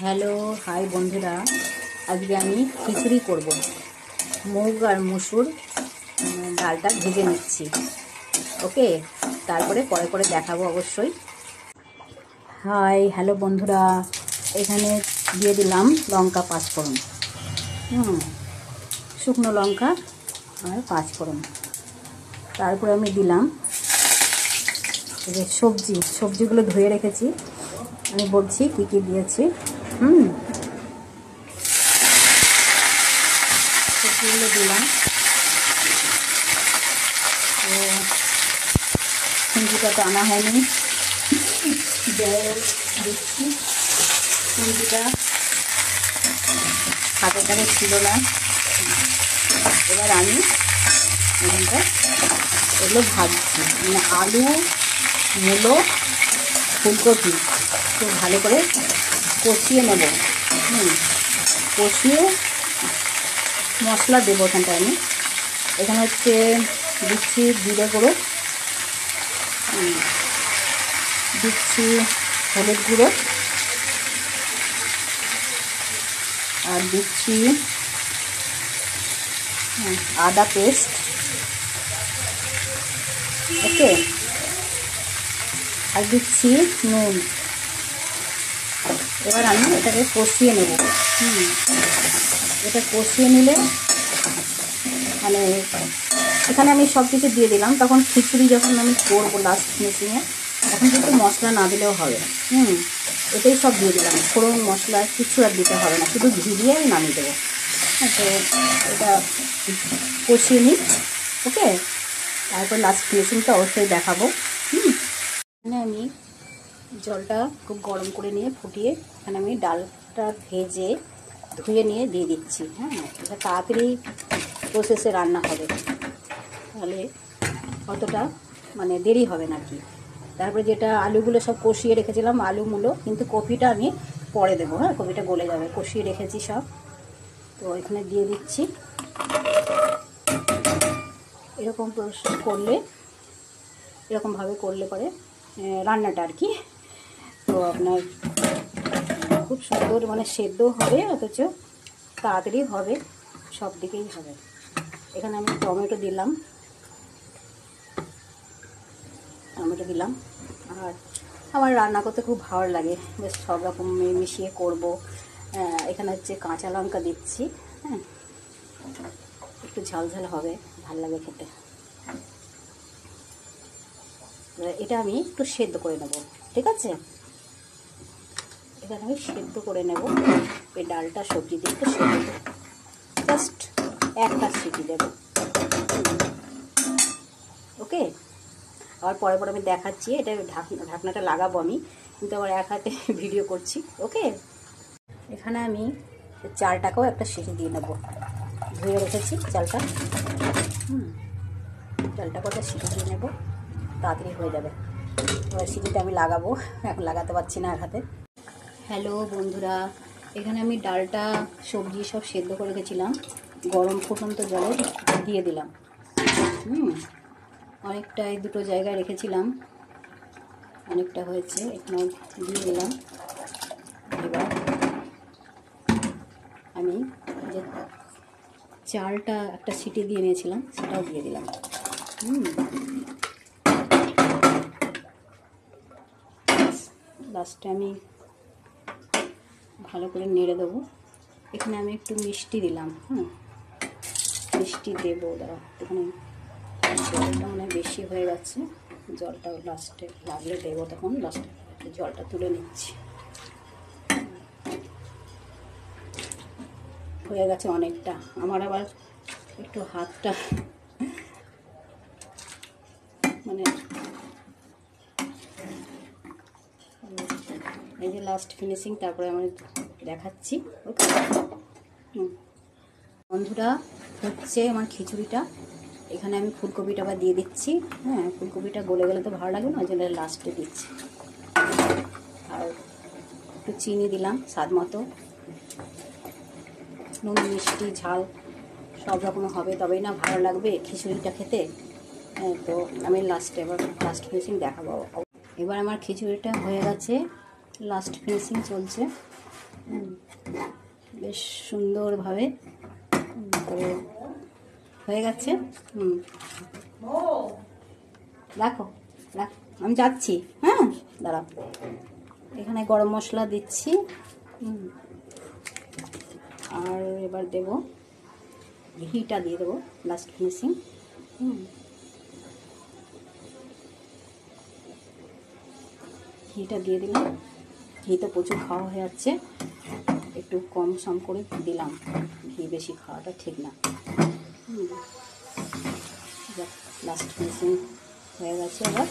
Hello hi বন্ধুরা, আজকে আমি খিচুড়ি করব। মুগ আর মসুর ডালটা ভেজে নিচ্ছি। ওকে, তারপরে পরে পরে দেখাবো অবশ্যই। হাই হ্যালো বন্ধুরা, এখানে দিয়ে দিলাম লঙ্কা 5 ফোড়ন, শুকনো লঙ্কা আর 5 ফোড়ন। তারপরে আমি দিলাম যে সবজিগুলো ধুয়ে রেখেছি। আমি বলছি কী কী দিয়েছি। সবজিগুলো দিলাম। সবজিটা তো আনা হয়নি, দিচ্ছি। সবজিটা হাতে কাছে ছিল না। এবার আমি এখানটা এগুলো ভাজছি, মানে আলু, মূলো, ফুলকপি খুব ভালো করে কষিয়ে নেব। কষিয়ে মশলা দেবো ওখানটায়। আমি এখানে হচ্ছে দিচ্ছি জিরে গুঁড়ো, দিচ্ছি হলুদ গুঁড়ো, আর দিচ্ছি আদা পেস্ট। ওকে, আর দিচ্ছি নুন। এবার আমি এটাকে কষিয়ে নেব। এটা কষিয়ে নিলে মানে এখানে আমি সব কিছু দিয়ে দিলাম। তখন খিচুড়ি যখন আমি করবো লাস্ট ফিনিশিংয়ে, তখন কিন্তু মশলা না দিলেও হবে। এটাই সব দিয়ে দিলাম, ফোড়ন মশলা কিছু আর দিতে হবে না, শুধু ঘি দিয়ে আমি নামিয়ে দেবো। তো এটা কষিয়ে নিই। ওকে, তারপর লাস্ট ফিনিশিংটা অবশ্যই দেখাবো। এখানে আমি জলটা খুব গরম করে নিয়ে ফুটিয়ে এখানে আমি ডালটা ভেজে ধুয়ে নিয়ে দিয়ে দিচ্ছি। এটা তাড়াতাড়ি প্রসেসে রান্না হবে, তাহলে অতটা মানে দেরি হবে না কি। তারপরে যেটা আলুগুলো সব কষিয়ে রেখেছিলাম, আলু মূলো, কিন্তু কপিটা আমি পরে দেবো। কপিটা গলে যাবে, কষিয়ে রেখেছি সব। তো এখানে দিয়ে দিচ্ছি। এরকম প্রসেস করলে, এরকমভাবে করলে পরে রান্নাটা আর কি, তো আপনার খুব সুন্দর মানে সেদ্ধ হবে, অথচ তাড়াতাড়ি হবে, সব দিকেই হবে। এখানে আমি টমেটো দিলাম, আর আমার রান্না করতে খুব ভালো লাগে, বেশ সব রকম মিশিয়ে করব। এখানে হচ্ছে কাঁচা লঙ্কা দিচ্ছি। একটু ঝাল ঝাল হবে, ভালো লাগে খেতে। এটা আমি একটু সেদ্ধ করে নেব, ঠিক আছে? এখানে আমি সেদ্ধ করে নেব। এই ডালটা সবজি দিয়ে একটু সেদ্ধ দেবো, জাস্ট একটা সিটি দেবো। ওকে, আবার পরে পরে আমি দেখাচ্ছি। এটা ঢাকনাটা লাগাবো আমি, কিন্তু আবার এক হাতে ভিডিও করছি। ওকে, এখানে আমি চালটাকেও একটা সিটি দিয়ে নেবো। ধুয়ে রেখেছি চালটা, চালটাকেও একটা সিটি দিয়ে নেবো, তাড়াতাড়ি হয়ে যাবে। এবার সিটিটা আমি লাগাবো, এখন লাগাতে পারছি না এক হাতে। হ্যালো বন্ধুরা, এখানে আমি ডালটা সবজি সব সেদ্ধ করে রেখেছিলাম, গরম ফুটন্ত জলে দিয়ে দিলাম। অনেকটা এই দুটো জায়গায় রেখেছিলাম, অনেকটা হয়েছে, এখানে দিয়ে দিলাম। এবার আমি যে চালটা একটা সিটি দিয়ে নিয়েছিলাম সেটাও দিয়ে দিলাম। লাস্টে আমি ভালো করে নেড়ে দেবো। এখানে আমি একটু মিষ্টি দিলাম। মিষ্টি দেবো, দাঁড়া, এখানে জলটা মনে হয় বেশি হয়ে গেছে, জলটা লাস্টে লাগলে দেবো, তখন লাস্টে জলটা তুলে নিচ্ছি। হয়ে গেছে অনেকটা, আমার আবার একটু হাতটা মানে এই যে লাস্ট ফিনিশিং, তারপরে আমি দেখাচ্ছি। ওকে বন্ধুরা, হচ্ছে আমার খিচুড়িটা। এখানে আমি ফুলকপিটা আবার দিয়ে দিচ্ছি। ফুলকপিটা গলে গেলে তো ভালো লাগবে না, ওই জন্য লাস্টে দিচ্ছি। আর একটু চিনি দিলাম স্বাদ মতো, নুন মিষ্টি ঝাল সব রকম হবে, তবেই না ভালো লাগবে খিচুড়িটা খেতে। তো আমি এবার লাস্ট ফিনিশিং দেখাবো। এবার আমার খিচুড়িটা হয়ে গেছে, লাস্ট ফিনিশিং চলছে। বেশ সুন্দরভাবে তবে হয়ে গেছে। রাখো রাখো, আমি যাচ্ছি। হ্যাঁ, দাঁড়াও, এখানে গরম মশলা দিচ্ছি। আর এবার দেব ঘিটা দিয়ে দেবো লাস্ট ফিনিশিং। ঘিটা দিয়ে দিলাম। ঘি তো প্রচুর খাওয়া হয়ে যাচ্ছে, একটু কম সম করে দিলাম। ঘি বেশি খাওয়াটা ঠিক না। লাস্ট ফিনিশিং হয়ে গেছে এবার।